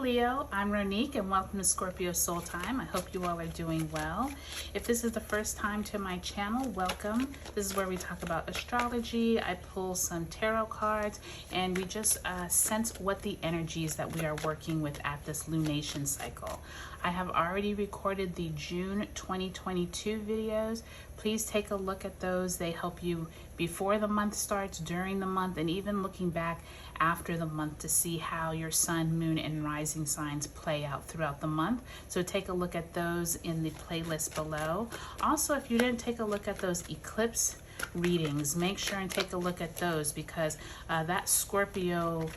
Leo, I'm Ronique and welcome to Scorpio Soul Time. I hope you all are doing well. If this is the first time to my channel, welcome. This is where we talk about astrology. I pull some tarot cards and we just sense what the energies that we are working with at this lunation cycle. I have already recorded the June 2022 videos. Please take a look at those. They help you before the month starts, during the month, and even looking back after the month to see how your sun, moon, and rising signs play out throughout the month. So take a look at those in the playlist below. Also, if you didn't take a look at those eclipse readings, make sure and take a look at those because that Scorpio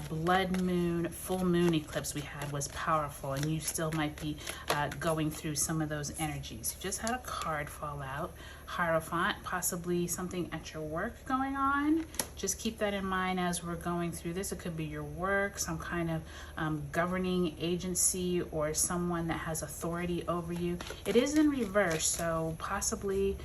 blood moon, full moon eclipse we had was powerful, and you still might be going through some of those energies. You just had a card fall out, Hierophant, possibly something at your work going on. Just keep that in mind as we're going through this. It could be your work, some kind of governing agency, or someone that has authority over you. It is in reverse, so possibly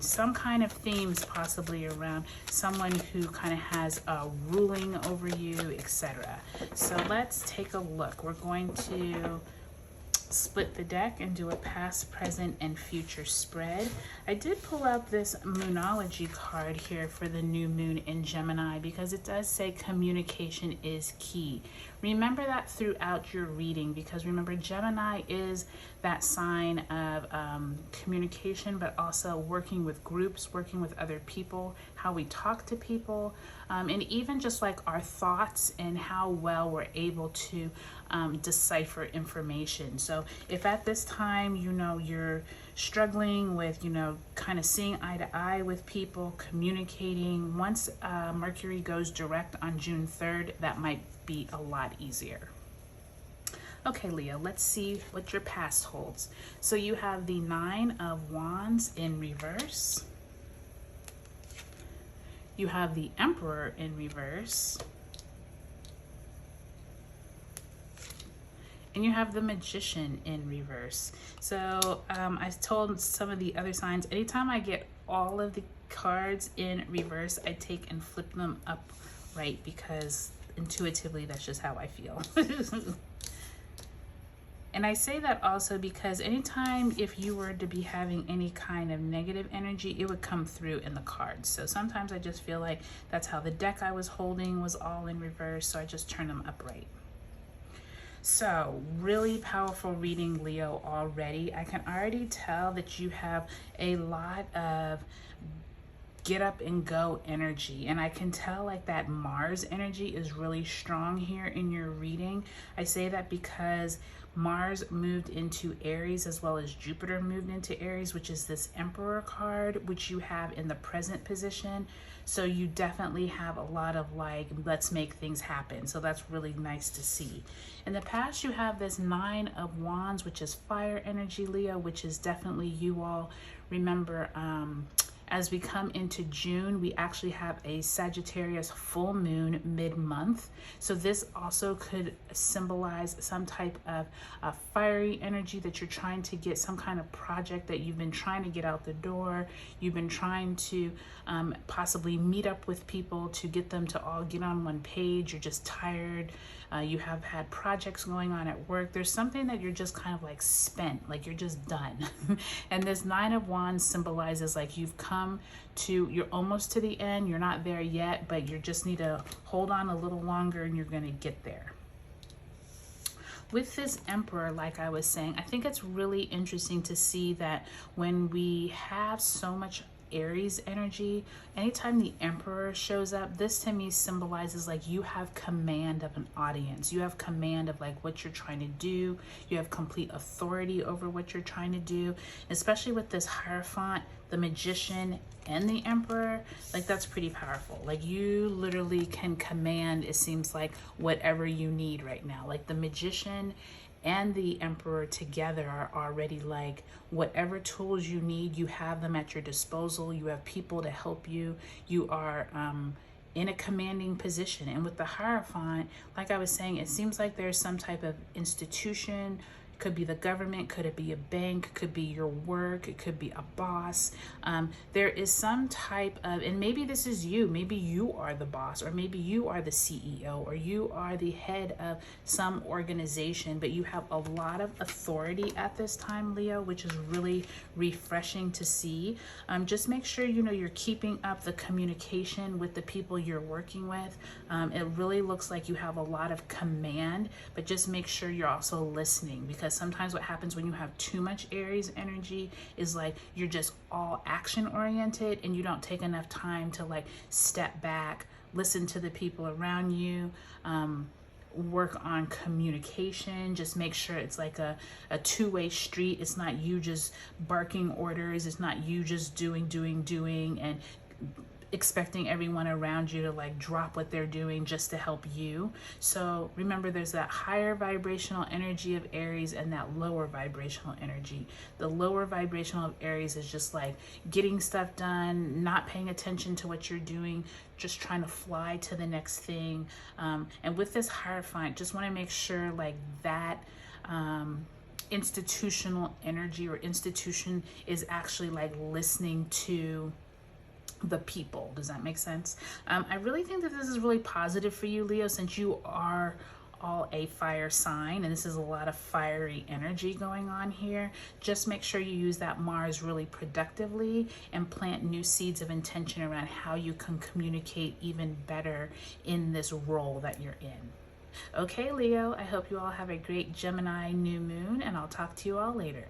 some kind of themes possibly around someone who kind of has a ruling over you, etc. So let's take a look. We're going to split the deck and do a past, present, and future spread. I did pull out this Moonology card here for the new moon in Gemini because it does say communication is key. Remember that throughout your reading, because remember, Gemini is that sign of communication, but also working with groups, working with other people, how we talk to people, and even just like our thoughts and how well we're able to decipher information. So if at this time, you're struggling with, kind of seeing eye to eye with people, communicating, once Mercury goes direct on June 3rd, that might be a lot easier. Okay, Leo, let's see what your past holds. So you have the Nine of Wands in reverse. You have the Emperor in reverse. And you have the Magician in reverse. So I told some of the other signs, anytime I get all of the cards in reverse, I take and flip them upright because intuitively that's just how I feel. And I say that also because anytime if you were to be having any kind of negative energy, it would come through in the cards. So sometimes I just feel like that's how the deck I was holding was all in reverse, so I just turn them upright. So really powerful reading, Leo, already. I can already tell that you have a lot of get up and go energy, and I can tell like that Mars energy is really strong here in your reading. I say that because Mars moved into Aries as well as Jupiter moved into Aries, which is this Emperor card, which you have in the present position. So you definitely have a lot of like, let's make things happen. So that's really nice to see. In the past, you have this Nine of Wands, which is fire energy, Leo, which is definitely you all. Remember, as we come into June, we actually have a Sagittarius full moon mid-month. So this also could symbolize some type of fiery energy that you're trying to get, some kind of project that you've been trying to get out the door. You've been trying to possibly meet up with people to get them to all get on one page. You're just tired. You have had projects going on at work. There's something that you're just kind of like spent, like you're just done. And this Nine of Wands symbolizes like you've come to, you're almost to the end. You're not there yet, but you just need to hold on a little longer and you're going to get there. With this Emperor, like I was saying, I think it's really interesting to see that when we have so much Aries energy, anytime the Emperor shows up, this to me symbolizes like you have command of an audience. You have command of like what you're trying to do. You have complete authority over what you're trying to do, especially with this Hierophant, the Magician, and the Emperor. Like that's pretty powerful. Like you literally can command, it seems like, whatever you need right now. Like the Magician and the Emperor together are already like whatever tools you need, you have them at your disposal. You have people to help you. You are in a commanding position. And with the Hierophant, like I was saying, it seems like there's some type of institution, Could be the government, could it be a bank, could be your work, it could be a boss. There is some type of, and maybe this is you, maybe you are the boss, or maybe you are the CEO, or you are the head of some organization, but you have a lot of authority at this time, Leo, which is really refreshing to see. Just make sure you're keeping up the communication with the people you're working with. It really looks like you have a lot of command, but just make sure you're also listening, because sometimes what happens when you have too much Aries energy is like you're just all action oriented and you don't take enough time to like step back, listen to the people around you, work on communication. Just make sure it's like a two-way street. It's not you just barking orders. It's not you just doing and expecting everyone around you to like drop what they're doing just to help you. So remember, there's that higher vibrational energy of Aries and that lower vibrational energy. The lower vibrational of Aries is just like getting stuff done, not paying attention to what you're doing, just trying to fly to the next thing. And with this Hierophant, just want to make sure like that institutional energy or institution is actually like listening to the people. Does that make sense? I really think that this is really positive for you, Leo, since you are all a fire sign and this is a lot of fiery energy going on here. Just make sure you use that Mars really productively and plant new seeds of intention around how you can communicate even better in this role that you're in. Okay, Leo, I hope you all have a great Gemini new moon, and I'll talk to you all later.